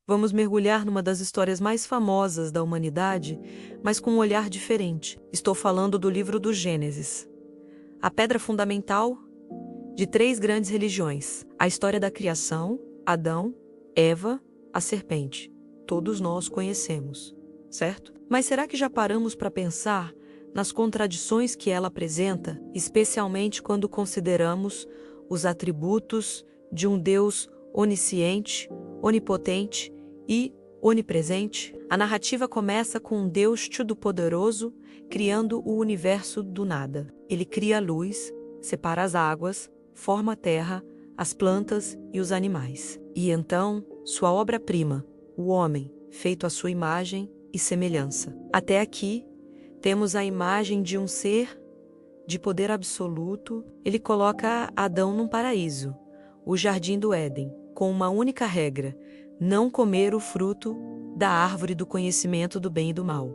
Vamos mergulhar numa das histórias mais famosas da humanidade, mas com um olhar diferente. Estou falando do livro do Gênesis, a pedra fundamental de 3 grandes religiões: a história da criação, Adão, Eva, a serpente. Todos nós conhecemos, certo? Mas será que já paramos para pensar nas contradições que ela apresenta, especialmente quando consideramos os atributos de um Deus onisciente, onipotente e onipresente? A narrativa começa com um Deus todo-poderoso criando o universo do nada. Ele cria a luz, separa as águas, forma a terra, as plantas e os animais. E então, sua obra-prima, o homem, feito à sua imagem e semelhança. Até aqui, temos a imagem de um ser de poder absoluto. Ele coloca Adão num paraíso, o jardim do Éden, com uma única regra: não comer o fruto da árvore do conhecimento do bem e do mal.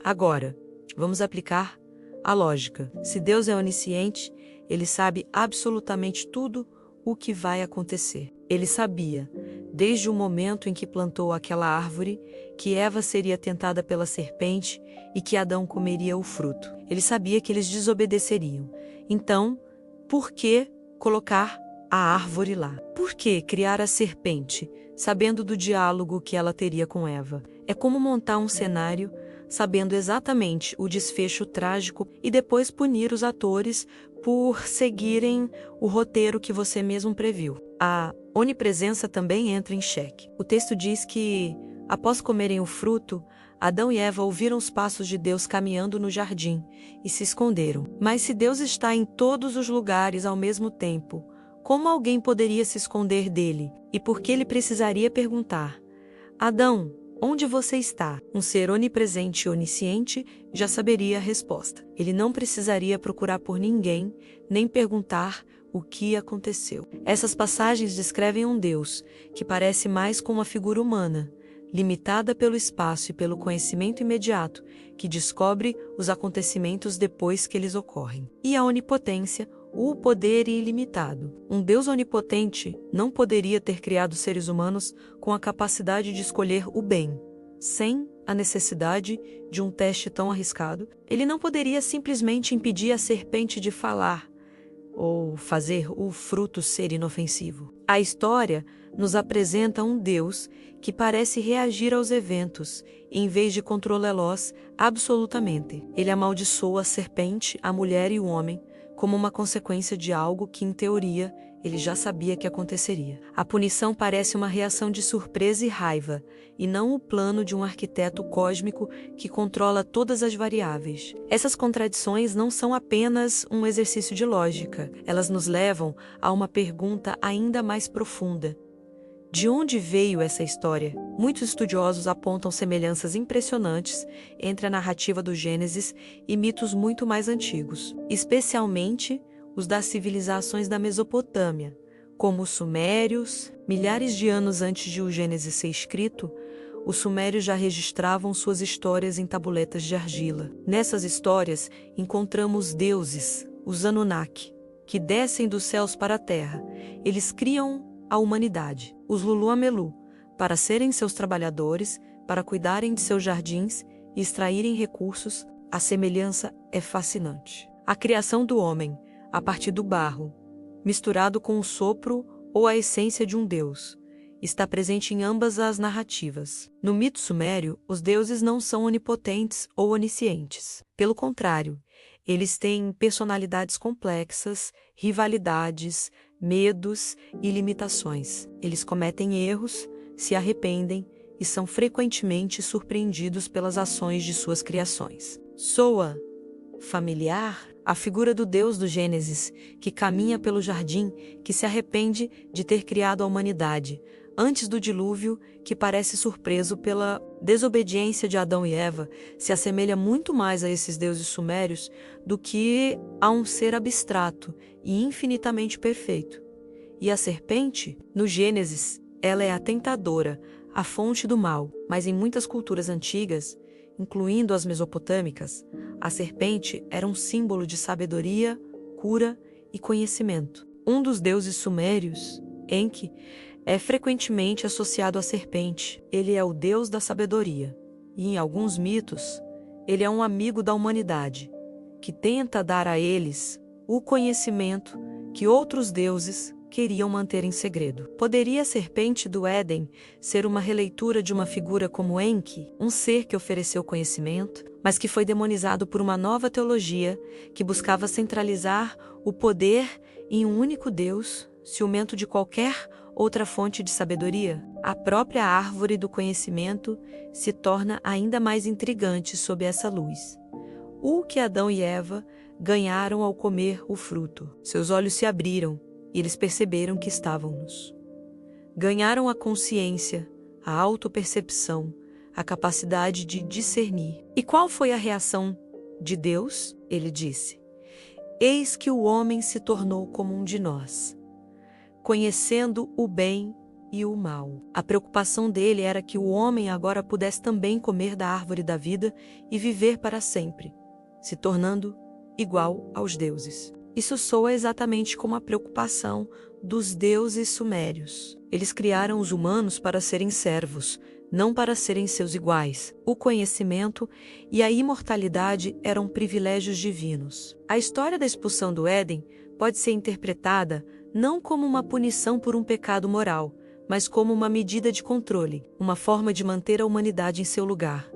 Agora, vamos aplicar a lógica. Se Deus é onisciente, ele sabe absolutamente tudo o que vai acontecer. Ele sabia, desde o momento em que plantou aquela árvore, que Eva seria tentada pela serpente e que Adão comeria o fruto. Ele sabia que eles desobedeceriam. Então, por que colocar a árvore lá? Por que criar a serpente, sabendo do diálogo que ela teria com Eva? É como montar um cenário sabendo exatamente o desfecho trágico e depois punir os atores por seguirem o roteiro que você mesmo previu. A onipresença também entra em xeque. O texto diz que, após comerem o fruto, Adão e Eva ouviram os passos de Deus caminhando no jardim e se esconderam. Mas se Deus está em todos os lugares ao mesmo tempo, como alguém poderia se esconder dele? E por que ele precisaria perguntar: Adão, onde você está? Um ser onipresente e onisciente já saberia a resposta. Ele não precisaria procurar por ninguém, nem perguntar o que aconteceu. Essas passagens descrevem um Deus que parece mais com uma figura humana, limitada pelo espaço e pelo conhecimento imediato, que descobre os acontecimentos depois que eles ocorrem. E a onipotência, o poder ilimitado. Um Deus onipotente não poderia ter criado seres humanos com a capacidade de escolher o bem, sem a necessidade de um teste tão arriscado. Ele não poderia simplesmente impedir a serpente de falar ou fazer o fruto ser inofensivo. A história nos apresenta um Deus que parece reagir aos eventos, em vez de controlá-los absolutamente. Ele amaldiçoa a serpente, a mulher e o homem, como uma consequência de algo que, em teoria, ele já sabia que aconteceria. A punição parece uma reação de surpresa e raiva, e não o plano de um arquiteto cósmico que controla todas as variáveis. Essas contradições não são apenas um exercício de lógica, elas nos levam a uma pergunta ainda mais profunda. De onde veio essa história? Muitos estudiosos apontam semelhanças impressionantes entre a narrativa do Gênesis e mitos muito mais antigos, especialmente os das civilizações da Mesopotâmia, como os Sumérios. Milhares de anos antes de o Gênesis ser escrito, os Sumérios já registravam suas histórias em tabuletas de argila. Nessas histórias, encontramos deuses, os Anunnaki, que descem dos céus para a terra. Eles criam a humanidade, os Lulu-Amelu, para serem seus trabalhadores, para cuidarem de seus jardins e extraírem recursos. A semelhança é fascinante. A criação do homem, a partir do barro, misturado com o sopro ou a essência de um deus, está presente em ambas as narrativas. No mito sumério, os deuses não são onipotentes ou oniscientes. Pelo contrário, eles têm personalidades complexas, rivalidades, medos e limitações. Eles cometem erros, se arrependem e são frequentemente surpreendidos pelas ações de suas criações. Soa familiar a figura do Deus do Gênesis, que caminha pelo jardim, que se arrepende de ter criado a humanidade antes do dilúvio, que parece surpreso pela desobediência de Adão e Eva, se assemelha muito mais a esses deuses sumérios do que a um ser abstrato e infinitamente perfeito. E a serpente, no Gênesis, ela é a tentadora, a fonte do mal, mas em muitas culturas antigas, incluindo as mesopotâmicas, a serpente era um símbolo de sabedoria, cura e conhecimento. Um dos deuses sumérios, Enki, é frequentemente associado à serpente. Ele é o deus da sabedoria. E em alguns mitos, ele é um amigo da humanidade, que tenta dar a eles o conhecimento que outros deuses queriam manter em segredo. Poderia a serpente do Éden ser uma releitura de uma figura como Enki, um ser que ofereceu conhecimento, mas que foi demonizado por uma nova teologia que buscava centralizar o poder em um único Deus, ciumento de qualquer outra fonte de sabedoria? A própria árvore do conhecimento se torna ainda mais intrigante sob essa luz. O que Adão e Eva ganharam ao comer o fruto? Seus olhos se abriram e eles perceberam que estavam nus. Ganharam a consciência, a autopercepção, a capacidade de discernir. E qual foi a reação de Deus? Ele disse: Eis que o homem se tornou como um de nós, conhecendo o bem e o mal. A preocupação dele era que o homem agora pudesse também comer da árvore da vida e viver para sempre, se tornando igual aos deuses. Isso soa exatamente como a preocupação dos deuses sumérios. Eles criaram os humanos para serem servos, não para serem seus iguais. O conhecimento e a imortalidade eram privilégios divinos. A história da expulsão do Éden pode ser interpretada não como uma punição por um pecado moral, mas como uma medida de controle, uma forma de manter a humanidade em seu lugar,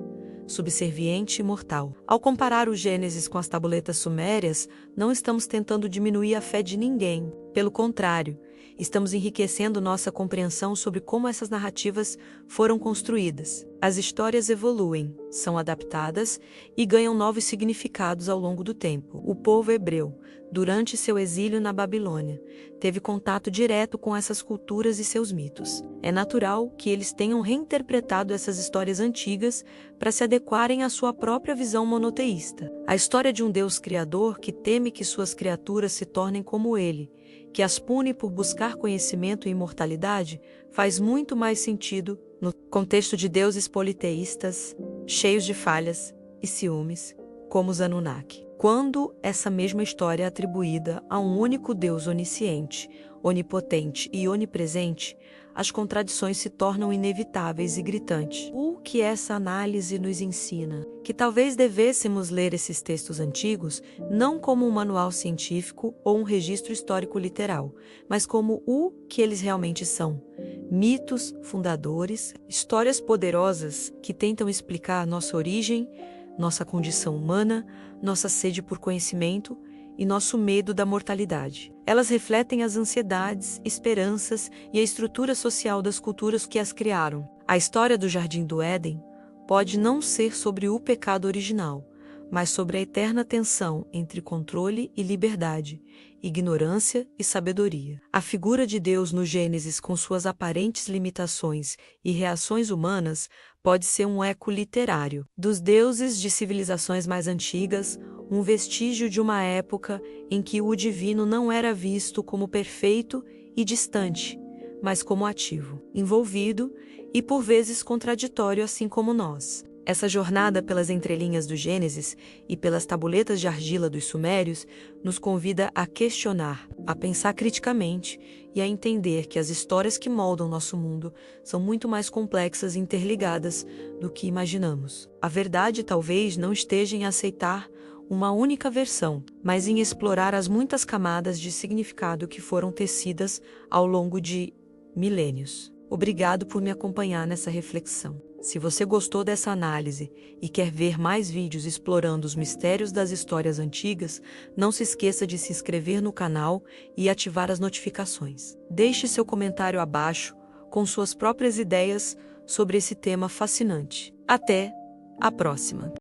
subserviente e mortal. Ao comparar o Gênesis com as tabuletas sumérias, não estamos tentando diminuir a fé de ninguém. Pelo contrário, estamos enriquecendo nossa compreensão sobre como essas narrativas foram construídas. As histórias evoluem, são adaptadas e ganham novos significados ao longo do tempo. O povo hebreu, durante seu exílio na Babilônia, teve contato direto com essas culturas e seus mitos. É natural que eles tenham reinterpretado essas histórias antigas para se adequarem à sua própria visão monoteísta. A história de um Deus criador que teme que suas criaturas se tornem como ele, que as pune por buscar conhecimento e imortalidade, faz muito mais sentido no contexto de deuses politeístas, cheios de falhas e ciúmes, como os Anunnaki. Quando essa mesma história é atribuída a um único Deus onisciente, onipotente e onipresente, as contradições se tornam inevitáveis e gritantes. O que essa análise nos ensina? Que talvez devêssemos ler esses textos antigos não como um manual científico ou um registro histórico literal, mas como o que eles realmente são: mitos fundadores, histórias poderosas que tentam explicar nossa origem, nossa condição humana, nossa sede por conhecimento e nosso medo da mortalidade. Elas refletem as ansiedades, esperanças e a estrutura social das culturas que as criaram. A história do Jardim do Éden pode não ser sobre o pecado original, mas sobre a eterna tensão entre controle e liberdade, ignorância e sabedoria. A figura de Deus no Gênesis, com suas aparentes limitações e reações humanas, pode ser um eco literário dos deuses de civilizações mais antigas, um vestígio de uma época em que o divino não era visto como perfeito e distante, mas como ativo, envolvido e por vezes contraditório, assim como nós. Essa jornada pelas entrelinhas do Gênesis e pelas tabuletas de argila dos Sumérios nos convida a questionar, a pensar criticamente e a entender que as histórias que moldam nosso mundo são muito mais complexas e interligadas do que imaginamos. A verdade talvez não esteja em aceitar uma única versão, mas em explorar as muitas camadas de significado que foram tecidas ao longo de milênios. Obrigado por me acompanhar nessa reflexão. Se você gostou dessa análise e quer ver mais vídeos explorando os mistérios das histórias antigas, não se esqueça de se inscrever no canal e ativar as notificações. Deixe seu comentário abaixo com suas próprias ideias sobre esse tema fascinante. Até a próxima!